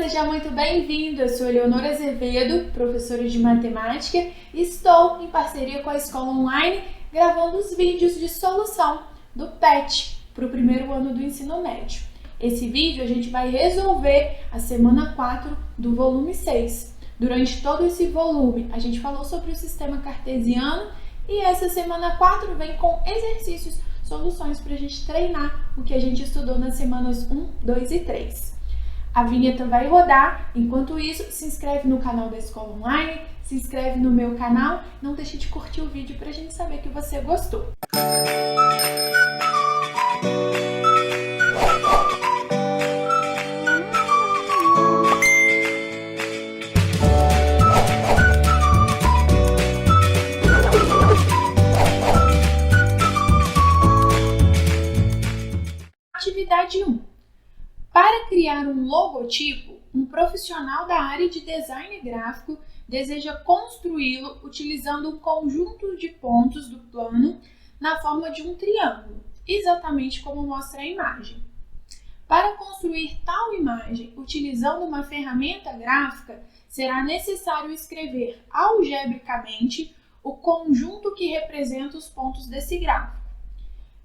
seja muito bem-vindo. Eu sou Eleonora Azevedo, professora de matemática, e estou em parceria com a Escola Online gravando os vídeos de solução do PET para o primeiro ano do ensino médio. Esse vídeo a gente vai resolver a semana 4 do volume 6. Durante todo esse volume a gente falou sobre o sistema cartesiano e essa semana 4 vem com exercícios, soluções para a gente treinar o que a gente estudou nas semanas 1, 2 e 3. A vinheta vai rodar, enquanto isso, se inscreve no canal da Escola Online, se inscreve no meu canal, não deixe de curtir o vídeo para a gente saber que você gostou. Atividade 1. Para criar um logotipo, um profissional da área de design gráfico deseja construí-lo utilizando um conjunto de pontos do plano na forma de um triângulo, exatamente como mostra a imagem. Para construir tal imagem utilizando uma ferramenta gráfica, será necessário escrever algebricamente o conjunto que representa os pontos desse gráfico.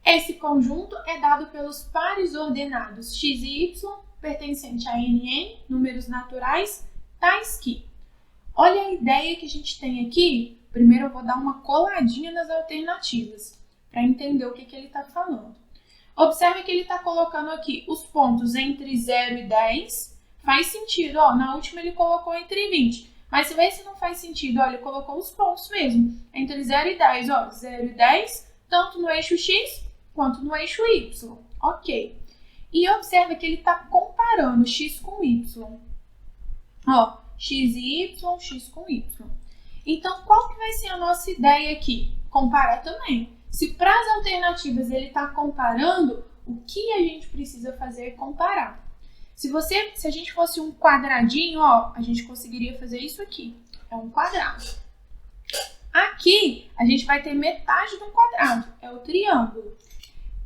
Esse conjunto é dado pelos pares ordenados x e y, pertencente a n, números naturais, tais que... Olha a ideia que a gente tem aqui. Primeiro eu vou dar uma coladinha nas alternativas, para entender o que ele está falando. Observe que ele está colocando aqui os pontos entre 0 e 10. Faz sentido, ó, na última ele colocou entre 20. Mas se vê se não faz sentido, ó, ele colocou os pontos mesmo, entre 0 e 10, ó, 0 e 10, tanto no eixo x quanto no eixo y. Ok. E observa que ele está comparando x com y. Ó, x e y, x com y. Então, qual que vai ser a nossa ideia aqui? Comparar também. Se para as alternativas ele está comparando, o que a gente precisa fazer é comparar. Se a gente fosse um quadradinho, ó, a gente conseguiria fazer isso aqui. É um quadrado. Aqui, a gente vai ter metade de um quadrado. É o triângulo.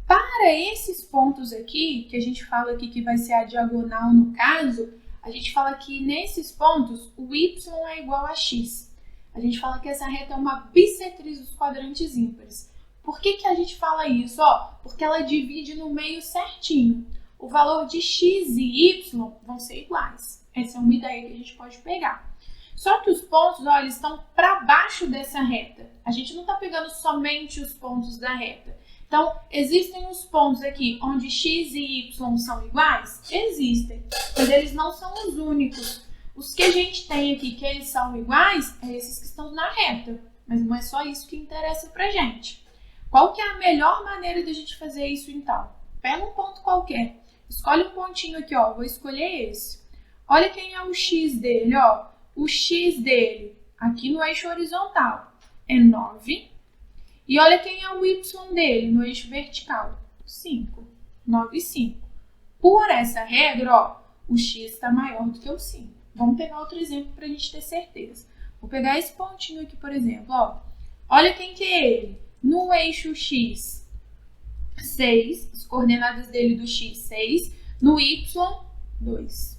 Para esses pontos aqui, que a gente fala aqui que vai ser a diagonal no caso, a gente fala que nesses pontos o y é igual a x. A gente fala que essa reta é uma bissetriz dos quadrantes ímpares. Por que a gente fala isso? Ó, porque ela divide no meio certinho. O valor de x e y vão ser iguais. Essa é uma ideia que a gente pode pegar. Só que os pontos, ó, eles estão para baixo dessa reta. A gente não está pegando somente os pontos da reta. Então, existem os pontos aqui onde x e y são iguais? Existem, mas eles não são os únicos. Os que a gente tem aqui que eles são iguais, é esses que estão na reta. Mas não é só isso que interessa pra gente. Qual que é a melhor maneira de a gente fazer isso então? Pega um ponto qualquer, escolhe um pontinho aqui, ó, vou escolher esse. Olha quem é o x dele, ó. O x dele, aqui no eixo horizontal, é 9. E olha quem é o y dele no eixo vertical, 5. 9 e 5. Por essa regra, ó, o x está maior do que o 5. Vamos pegar outro exemplo para a gente ter certeza. Vou pegar esse pontinho aqui, por exemplo, ó. Olha quem que é ele. No eixo x, 6. As coordenadas dele do x, 6. No y, 2.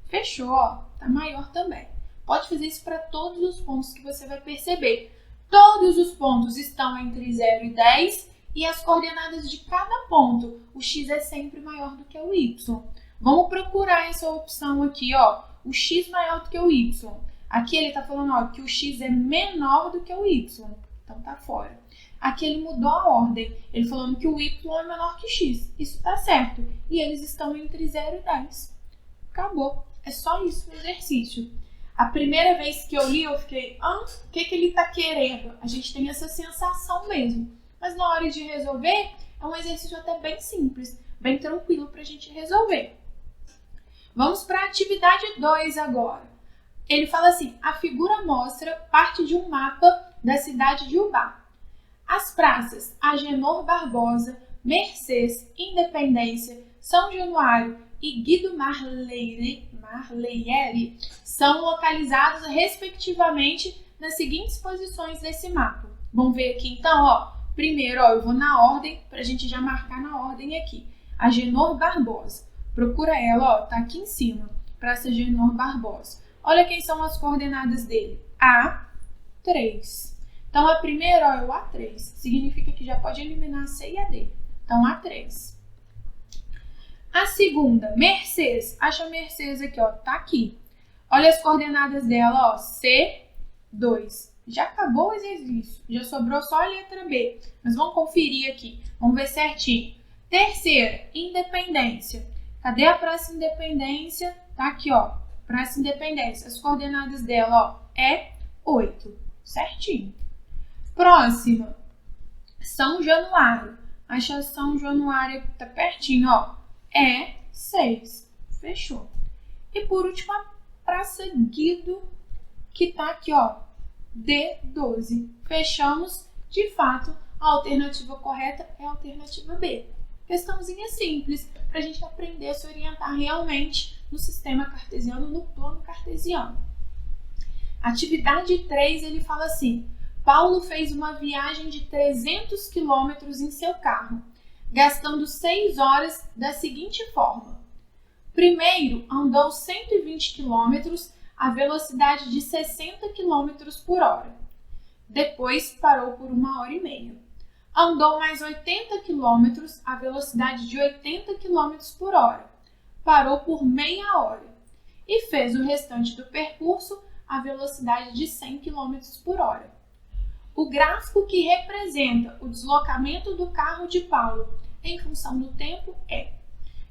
Fechou, ó. Tá maior também. Pode fazer isso para todos os pontos que você vai perceber. Todos os pontos estão entre 0 e 10 e as coordenadas de cada ponto, o x é sempre maior do que o y. Vamos procurar essa opção aqui, ó, o x maior do que o y. Aqui ele está falando, ó, que o x é menor do que o y, então tá fora. Aqui ele mudou a ordem, ele falando que o y é menor que x, isso tá certo. E eles estão entre 0 e 10. Acabou, é só isso o exercício. A primeira vez que eu li, eu fiquei, o que ele está querendo? A gente tem essa sensação mesmo. Mas na hora de resolver, é um exercício até bem simples, bem tranquilo para a gente resolver. Vamos para a atividade 2 agora. Ele fala assim, a figura mostra parte de um mapa da cidade de Ubá. As praças Agenor Barbosa, Mercês, Independência, São Januário e Guido Marleire são localizados respectivamente nas seguintes posições desse mapa. Vamos ver aqui então, ó. Primeiro, ó, eu vou na ordem para a gente já marcar na ordem aqui. Agenor Barbosa. Procura ela, ó, tá aqui em cima. Praça Genor Barbosa. Olha quem são as coordenadas dele. A3. Então, a primeira é o A3. Significa que já pode eliminar a C e a D. Então, A3. A segunda, Mercedes. Acha a Mercedes aqui, ó. Tá aqui. Olha as coordenadas dela, ó. C2. Já acabou o exercício. Já sobrou só a letra B. Mas vamos conferir aqui. Vamos ver certinho. Terceira, Independência. Cadê a Praça Independência? Tá aqui, ó. Praça Independência. As coordenadas dela, ó, é 8. Certinho. Próxima, São Januário. Acha São Januário, tá pertinho, ó. É 6. Fechou. E por último, a Praça Guido, que tá aqui, ó. D12. Fechamos. De fato, a alternativa correta é a alternativa B. Questãozinha simples, para a gente aprender a se orientar realmente no sistema cartesiano, no plano cartesiano. Atividade 3, ele fala assim: Paulo fez uma viagem de 300 quilômetros em seu carro, gastando 6 horas da seguinte forma. Primeiro, andou 120 quilômetros a velocidade de 60 km por hora. Depois, parou por 1h30. Andou mais 80 km a velocidade de 80 km por hora. Parou por meia hora. E fez o restante do percurso a velocidade de 100 km por hora. O gráfico que representa o deslocamento do carro de Paulo em função do tempo é...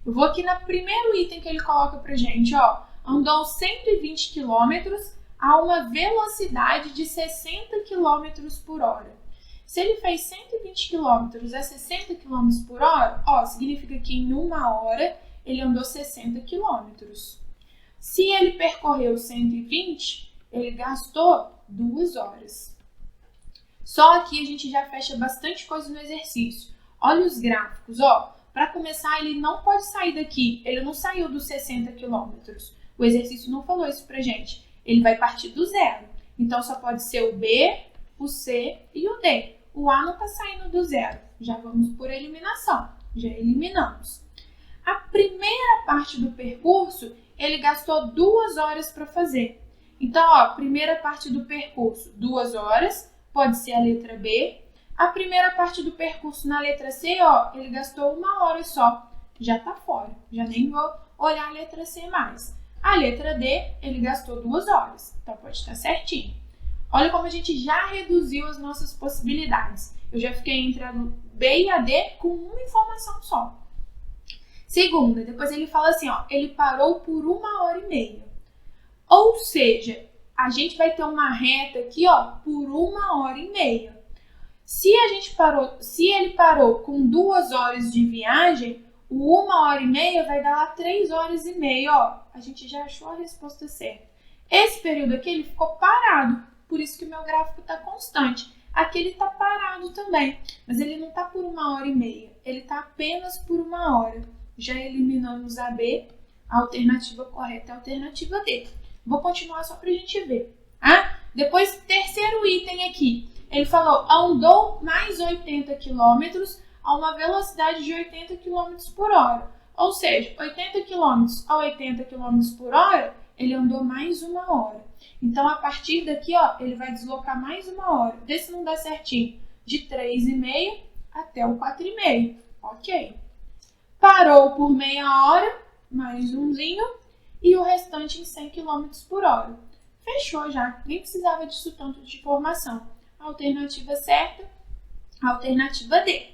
Eu vou aqui no primeiro item que ele coloca pra gente, ó. Andou 120 km a uma velocidade de 60 km por hora. Se ele fez 120 km a 60 km por hora, ó, significa que em 1 hora ele andou 60 km. Se ele percorreu 120, ele gastou 2 horas. Só aqui a gente já fecha bastante coisa no exercício. Olha os gráficos, ó. Para começar, ele não pode sair daqui. Ele não saiu dos 60 km. O exercício não falou isso pra gente. Ele vai partir do zero. Então, só pode ser o B, o C e o D. O A não está saindo do zero. Já vamos por eliminação. Já eliminamos. A primeira parte do percurso, ele gastou 2 horas para fazer. Então, ó, primeira parte do percurso, 2 horas. Pode ser a letra B. A primeira parte do percurso na letra C, ó, ele gastou 1 hora só. Já está fora. Já nem vou olhar a letra C mais. A letra D, ele gastou 2 horas. Então, pode estar certinho. Olha como a gente já reduziu as nossas possibilidades. Eu já fiquei entre a B e a D com uma informação só. Segunda, depois ele fala assim, ó, ele parou por 1h30. Ou seja, a gente vai ter uma reta aqui, ó, por 1h30. Se ele parou com 2 horas de viagem, o 1h30 vai dar lá 3 horas e meia, ó. A gente já achou a resposta certa. Esse período aqui, ele ficou parado. Por isso que o meu gráfico está constante. Aqui ele está parado também, mas ele não está por 1h30. Ele está apenas por 1 hora. Já eliminamos a B, a alternativa correta é a alternativa D. Vou continuar só para a gente ver. Depois, terceiro item aqui. Ele falou, andou mais 80 km a uma velocidade de 80 km por hora. Ou seja, 80 km a 80 km por hora, ele andou mais 1 hora. Então, a partir daqui, ó, ele vai deslocar mais 1 hora. Vê se não dá certinho. De 3h30 até o 4h30. Ok. Parou por meia hora, mais umzinho, e o restante em 100 km por hora. Fechou já. Nem precisava disso tanto de informação. Alternativa certa, alternativa D.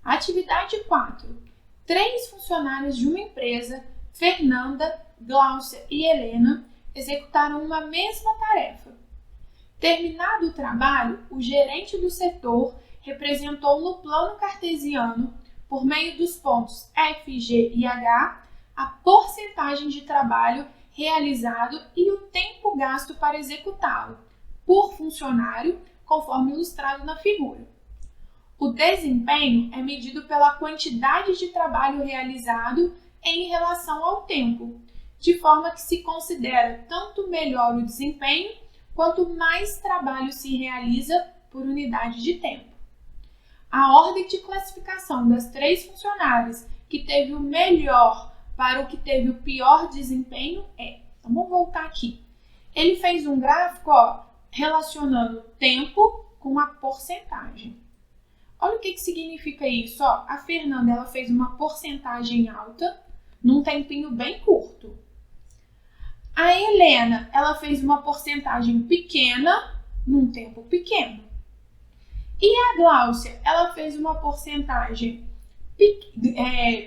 Atividade 4. 3 funcionários de uma empresa, Fernanda, Gláucia e Helena, executaram uma mesma tarefa. Terminado o trabalho, o gerente do setor representou no plano cartesiano, por meio dos pontos F, G e H, a porcentagem de trabalho realizado e o tempo gasto para executá-lo, por funcionário, conforme ilustrado na figura. O desempenho é medido pela quantidade de trabalho realizado em relação ao tempo, de forma que se considera tanto melhor o desempenho, quanto mais trabalho se realiza por unidade de tempo. A ordem de classificação das 3 funcionárias que teve o melhor para o que teve o pior desempenho é. Então, vamos voltar aqui. Ele fez um gráfico, relacionando tempo com a porcentagem. Olha o que significa isso. A Fernanda ela fez uma porcentagem alta num tempinho bem curto. A Helena ela fez uma porcentagem pequena num tempo pequeno. E a Gláucia ela fez uma porcentagem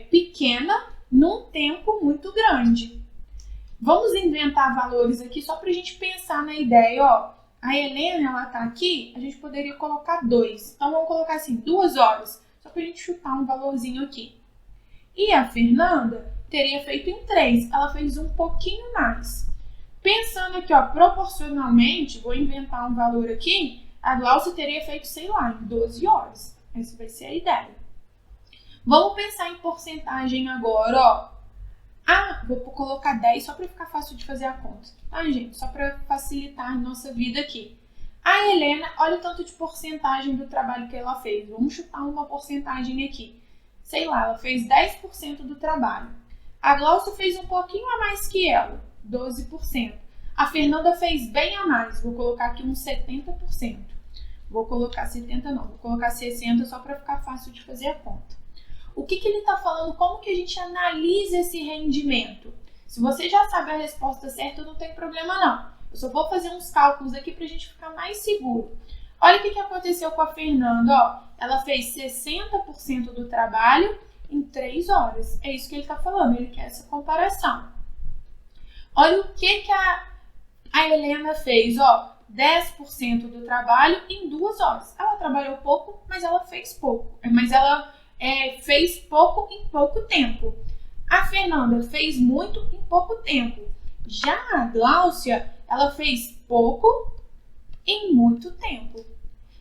pequena num tempo muito grande. Vamos inventar valores aqui só para a gente pensar na ideia. A Helena ela está aqui, a gente poderia colocar 2. Então vamos colocar assim, 2 horas, só para a gente chutar um valorzinho aqui. E a Fernanda teria feito em 3, ela fez um pouquinho mais. Pensando aqui, proporcionalmente, vou inventar um valor aqui, a Gláucia teria feito, sei lá, em 12 horas. Essa vai ser a ideia. Vamos pensar em porcentagem agora, vou colocar 10 só para ficar fácil de fazer a conta. Tá, gente? Só para facilitar a nossa vida aqui. A Helena, olha o tanto de porcentagem do trabalho que ela fez. Vamos chutar uma porcentagem aqui. Sei lá, ela fez 10% do trabalho. A Gláucia fez um pouquinho a mais que ela, 12%. A Fernanda fez bem a mais, vou colocar aqui uns 70%. Vou colocar 70 não, vou colocar 60 só para ficar fácil de fazer a conta. O que ele está falando? Como que a gente analisa esse rendimento? Se você já sabe a resposta certa, não tem problema não. Eu só vou fazer uns cálculos aqui para a gente ficar mais seguro. Olha o que aconteceu com a Fernanda. Ela fez 60% do trabalho em 3 horas. É isso que ele está falando, ele quer essa comparação. Olha o que a Helena fez. 10% do trabalho em 2 horas. Ela trabalhou pouco, mas ela fez pouco. Mas ela fez pouco em pouco tempo. A Fernanda fez muito em pouco tempo. Já a Gláucia, ela fez pouco em muito tempo.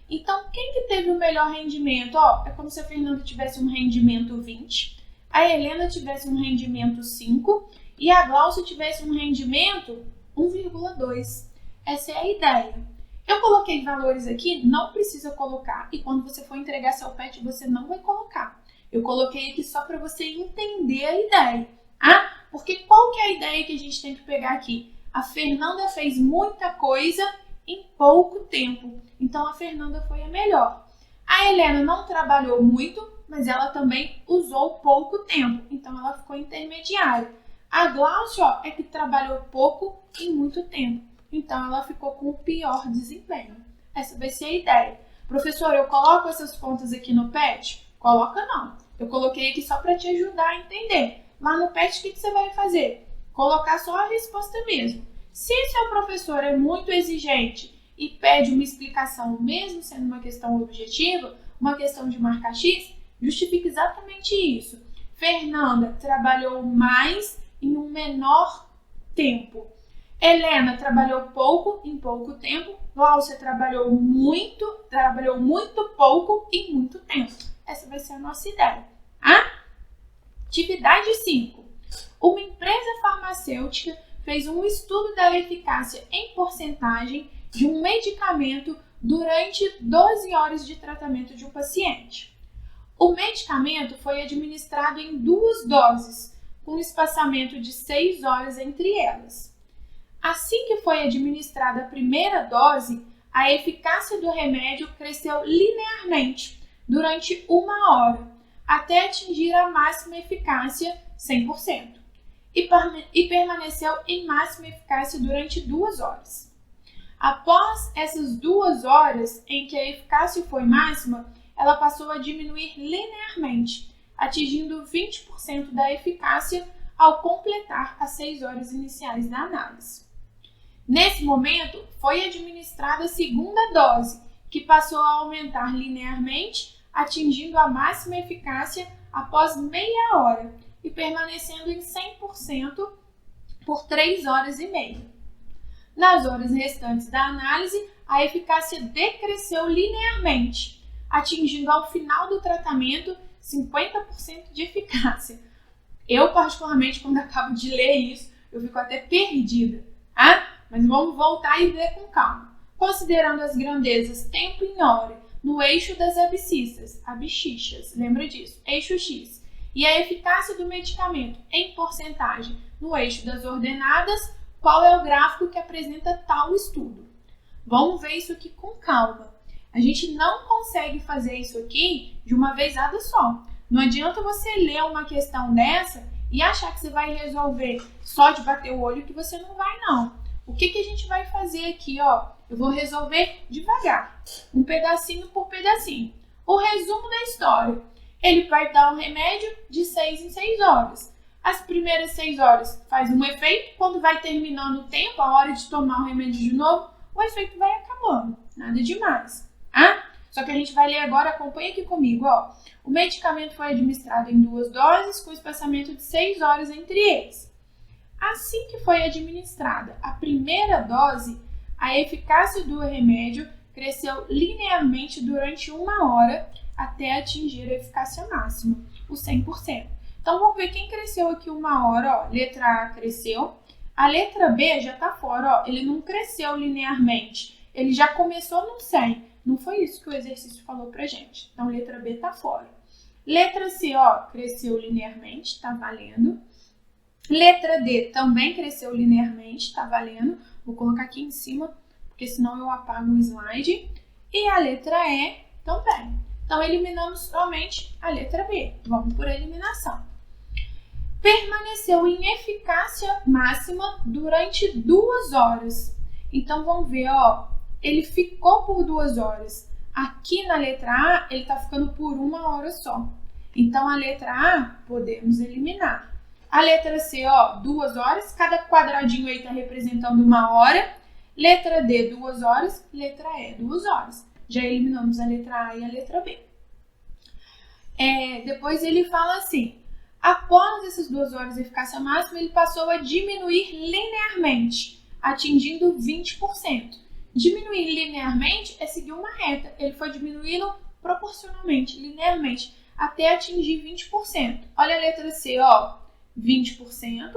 Então, quem que teve o melhor rendimento? É como se a Fernanda tivesse um rendimento 20, a Helena tivesse um rendimento 5 e a Gláucia tivesse um rendimento 1,2. Essa é a ideia. Eu coloquei valores aqui, não precisa colocar. E quando você for entregar seu PET, você não vai colocar. Eu coloquei aqui só para você entender a ideia. Porque qual que é a ideia que a gente tem que pegar aqui? A Fernanda fez muita coisa em pouco tempo. Então, a Fernanda foi a melhor. A Helena não trabalhou muito, mas ela também usou pouco tempo. Então, ela ficou intermediária. A Gláucia é que trabalhou pouco em muito tempo. Então, ela ficou com o pior desempenho. Essa vai ser a ideia. Professor, eu coloco essas contas aqui no PET? Coloca não. Eu coloquei aqui só para te ajudar a entender. Lá no PET, o que você vai fazer? Colocar só a resposta mesmo. Se seu professor é muito exigente e pede uma explicação, mesmo sendo uma questão objetiva, uma questão de marcar X, justifica exatamente isso. Fernanda trabalhou mais em um menor tempo. Helena trabalhou pouco em pouco tempo. Gláucia trabalhou muito pouco em muito tempo. Essa vai ser a nossa ideia. Atividade 5. Uma empresa farmacêutica fez um estudo da eficácia em porcentagem de um medicamento durante 12 horas de tratamento de um paciente. O medicamento foi administrado em 2 doses, com espaçamento de 6 horas entre elas. Assim que foi administrada a primeira dose, a eficácia do remédio cresceu linearmente durante 1 hora, até atingir a máxima eficácia 100%, e permaneceu em máxima eficácia durante 2 horas. Após essas 2 horas em que a eficácia foi máxima, ela passou a diminuir linearmente, atingindo 20% da eficácia ao completar as 6 horas iniciais da análise. Nesse momento, foi administrada a segunda dose, que passou a aumentar linearmente, atingindo a máxima eficácia após meia hora e permanecendo em 100% por 3 horas e meia. Nas horas restantes da análise, a eficácia decresceu linearmente, atingindo ao final do tratamento 50% de eficácia. Eu, particularmente, quando acabo de ler isso, eu fico até perdida. Mas vamos voltar e ver com calma. Considerando as grandezas tempo e hora no eixo das abscissas, lembra disso, eixo X, E a eficácia do medicamento em porcentagem no eixo das ordenadas, qual é o gráfico que apresenta tal estudo? Vamos ver isso aqui com calma. A gente não consegue fazer isso aqui de uma vezada só. Não adianta você ler uma questão dessa e achar que você vai resolver só de bater o olho, que você não vai, não. O que a gente vai fazer aqui, ó? Eu vou resolver devagar, um pedacinho por pedacinho. O resumo da história. Ele vai dar um remédio de 6 em 6 horas. As primeiras 6 horas faz um efeito, quando vai terminando o tempo, a hora de tomar o remédio de novo, o efeito vai acabando. Nada demais. Só que a gente vai ler agora, acompanha aqui comigo, ó. O medicamento foi administrado em 2 doses, com espaçamento de 6 horas entre eles. Assim que foi administrada a primeira dose, a eficácia do remédio cresceu linearmente durante 1 hora até atingir a eficácia máxima, o 100%. Então, vamos ver quem cresceu aqui 1 hora, ó. Letra A cresceu. A letra B já tá fora, ó. Ele não cresceu linearmente. Ele já começou no 100. Não foi isso que o exercício falou pra gente. Então, letra B tá fora. Letra C, ó, cresceu linearmente, tá valendo. Letra D também cresceu linearmente, tá valendo. Vou colocar aqui em cima, porque senão eu apago o slide. E a letra E também. Então, eliminamos somente a letra B. Vamos por eliminação. Permaneceu em eficácia máxima durante 2 horas. Então, vamos ver, ó. Ele ficou por 2 horas. Aqui na letra A, ele está ficando por 1 hora só. Então, a letra A, podemos eliminar. A letra C, ó, 2 horas. Cada quadradinho aí está representando 1 hora. Letra D, 2 horas. Letra E, 2 horas. Já eliminamos a letra A e a letra B. Depois ele fala assim. Após essas 2 horas de eficácia máxima, ele passou a diminuir linearmente, atingindo 20%. Diminuir linearmente é seguir uma reta. Ele foi diminuindo proporcionalmente, linearmente, até atingir 20%. Olha a letra C, ó, 20%,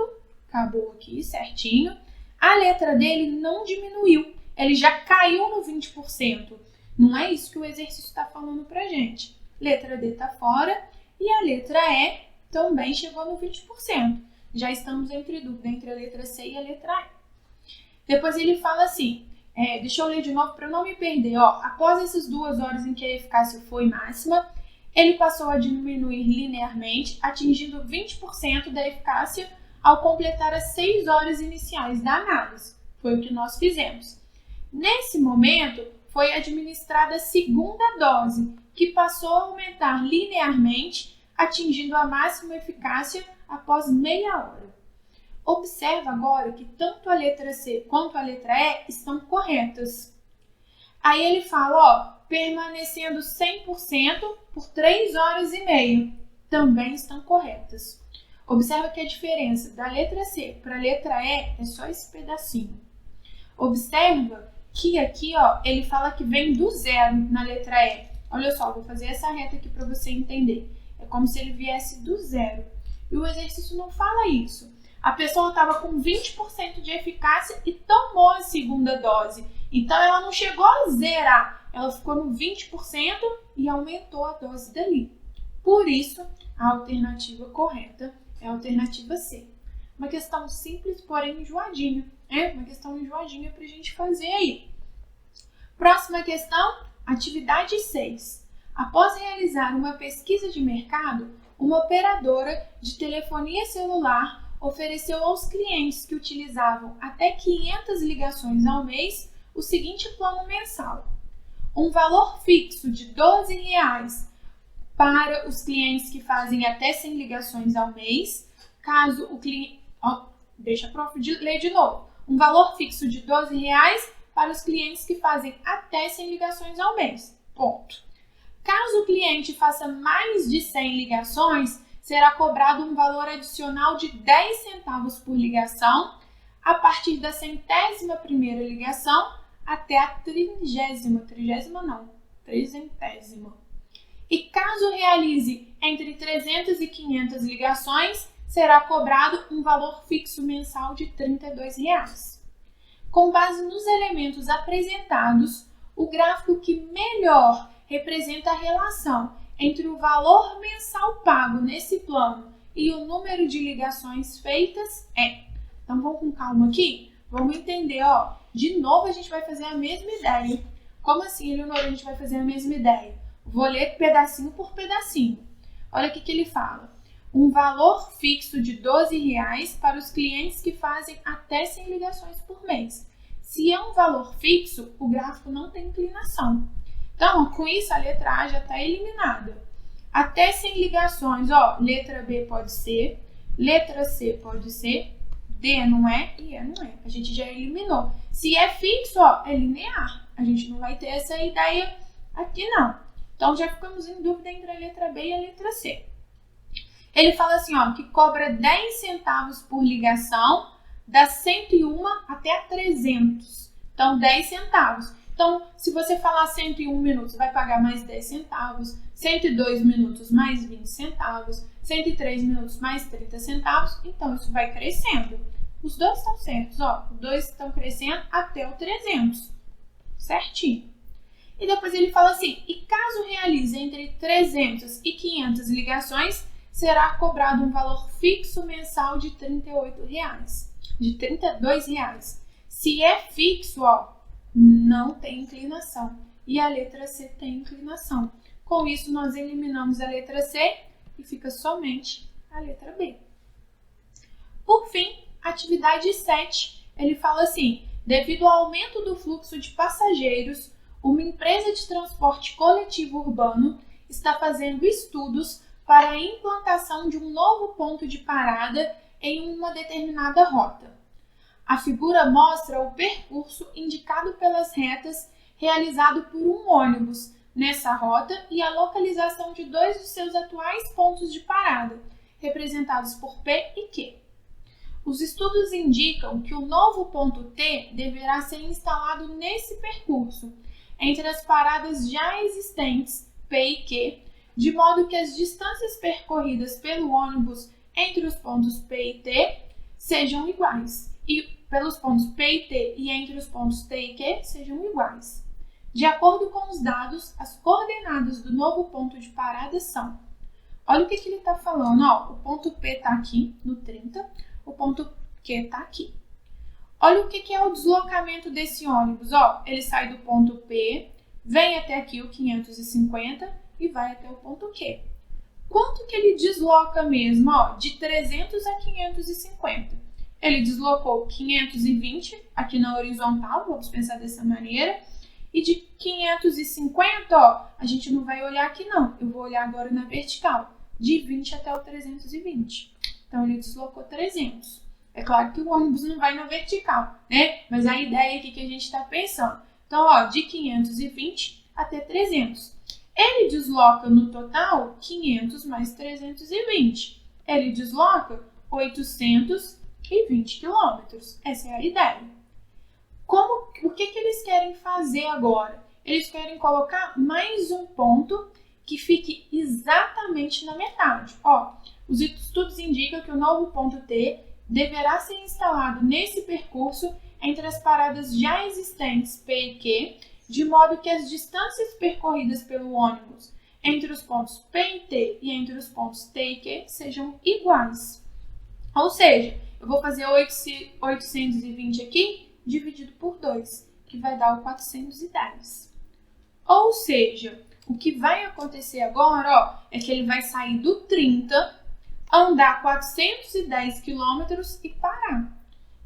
acabou aqui certinho. A letra D, ele não diminuiu, ele já caiu no 20%. Não é isso que o exercício está falando pra gente. Letra D tá fora e a letra E também chegou no 20%. Já estamos entre dúvida entre a letra C e a letra E. Depois ele fala assim, deixa eu ler de novo para eu não me perder. Ó, após essas 2 horas em que a eficácia foi máxima, ele passou a diminuir linearmente, atingindo 20% da eficácia ao completar as 6 horas iniciais da análise. Foi o que nós fizemos. Nesse momento, foi administrada a segunda dose, que passou a aumentar linearmente, atingindo a máxima eficácia após meia hora. Observa agora que tanto a letra C quanto a letra E estão corretas. Aí ele fala, ó, permanecendo 100% por 3 horas e meia. Também estão corretas. Observa que a diferença da letra C para a letra E é só esse pedacinho. Observa que aqui, ó, ele fala que vem do zero na letra E. Olha só, vou fazer essa reta aqui para você entender. É como se ele viesse do zero. E o exercício não fala isso. A pessoa estava com 20% de eficácia e tomou a segunda dose. Então, ela não chegou a zerar. Ela ficou no 20% e aumentou a dose dali. Por isso, a alternativa correta é a alternativa C. Uma questão simples, porém enjoadinha. Uma questão enjoadinha para a gente fazer aí. Próxima questão, atividade 6. Após realizar uma pesquisa de mercado, uma operadora de telefonia celular ofereceu aos clientes que utilizavam até 500 ligações ao mês o seguinte plano mensal. Um valor fixo de R$ 12 para os clientes que fazem até 100 ligações ao mês, caso o cliente... deixa a prof ler de novo. Um valor fixo de R$ 12 para os clientes que fazem até 100 ligações ao mês. Ponto. Caso o cliente faça mais de 100 ligações, será cobrado um valor adicional de 10 centavos por ligação a partir da 100ª ligação até a 30ª E caso realize entre 300 e 500 ligações, será cobrado um valor fixo mensal de R$ 32. Com base nos elementos apresentados, o gráfico que melhor representa a relação entre o valor mensal pago nesse plano e o número de ligações feitas é. Então, vamos com calma aqui? Vamos entender, ó. De novo, a gente vai fazer a mesma ideia. Como assim, Eleonora, a gente vai fazer a mesma ideia? Vou ler pedacinho por pedacinho. Olha o que ele fala. Um valor fixo de R$12 para os clientes que fazem até 100 ligações por mês. Se é um valor fixo, o gráfico não tem inclinação. Então, com isso, a letra A já está eliminada. Até 100 ligações, ó, letra B pode ser, letra C pode ser, D não é e E não é. A gente já eliminou. Se é fixo, ó, é linear. A gente não vai ter essa ideia aqui, não. Então, já ficamos em dúvida entre a letra B e a letra C. Ele fala assim, ó, que cobra 10 centavos por ligação, das 101 até a 300. Então, 10 centavos. Então, se você falar 101 minutos, vai pagar mais 10 centavos. 102 minutos, mais 20 centavos. 103 minutos, mais 30 centavos. Então, isso vai crescendo. Os dois estão certos, ó. Os dois estão crescendo até o 300. Certinho. E depois ele fala assim, e caso realize entre 300 e 500 ligações, será cobrado um valor fixo mensal de R$32. Se é fixo, ó, não tem inclinação. E a letra C tem inclinação. Com isso, nós eliminamos a letra C e fica somente a letra B. Por fim, atividade 7, ele fala assim, devido ao aumento do fluxo de passageiros, uma empresa de transporte coletivo urbano está fazendo estudos para a implantação de um novo ponto de parada em uma determinada rota. A figura mostra o percurso indicado pelas retas realizado por um ônibus nessa rota e a localização de dois dos seus atuais pontos de parada, representados por P e Q. Os estudos indicam que o novo ponto T deverá ser instalado nesse percurso, entre as paradas já existentes, P e Q, de modo que as distâncias percorridas pelo ônibus entre os pontos P e T sejam iguais, e pelos pontos P e T e entre os pontos T e Q sejam iguais. De acordo com os dados, as coordenadas do novo ponto de parada são, olha o que ele está falando, ó, o ponto P está aqui no 30, o ponto Q está aqui. Olha o que é o deslocamento desse ônibus, ó, ele sai do ponto P, vem até aqui o 550 e vai até o ponto Q. Quanto que ele desloca mesmo, ó, de 300 a 550? Ele deslocou 520 aqui na horizontal, vamos pensar dessa maneira, e de 550, ó, a gente não vai olhar aqui não, eu vou olhar agora na vertical, de 20 até o 320. Então, ele deslocou 300. É claro que o ônibus não vai na vertical, né? Mas a ideia aqui que a gente está pensando. Então, ó, de 520 até 300. Ele desloca no total 500 mais 320. Ele desloca 820 quilômetros. Essa é a ideia. O que eles querem fazer agora? Eles querem colocar mais um ponto que fique exatamente na metade. Ó, os estudos indicam que o novo ponto T deverá ser instalado nesse percurso entre as paradas já existentes P e Q, de modo que as distâncias percorridas pelo ônibus entre os pontos P e T e entre os pontos T e Q sejam iguais. Ou seja, eu vou fazer 820 aqui dividido por 2, que vai dar o 410. Ou seja, o que vai acontecer agora, ó, é que ele vai sair do 30, andar 410 quilômetros e parar.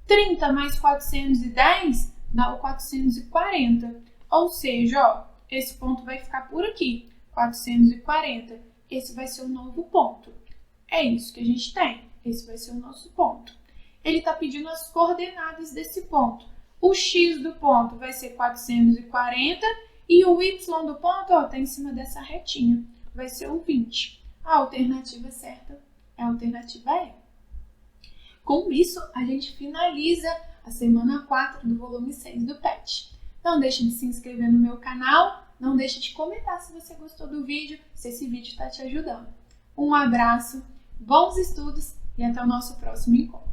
30 mais 410 dá o 440. Ou seja, ó, esse ponto vai ficar por aqui, 440. Esse vai ser o novo ponto. É isso que a gente tem. Esse vai ser o nosso ponto. Ele está pedindo as coordenadas desse ponto. O x do ponto vai ser 440 e o y do ponto está em cima dessa retinha. Vai ser o 20. A alternativa certa é a alternativa E. Com isso, a gente finaliza a semana 4 do volume 6 do PET. Não deixe de se inscrever no meu canal, não deixe de comentar se você gostou do vídeo, se esse vídeo está te ajudando. Um abraço, bons estudos e até o nosso próximo encontro.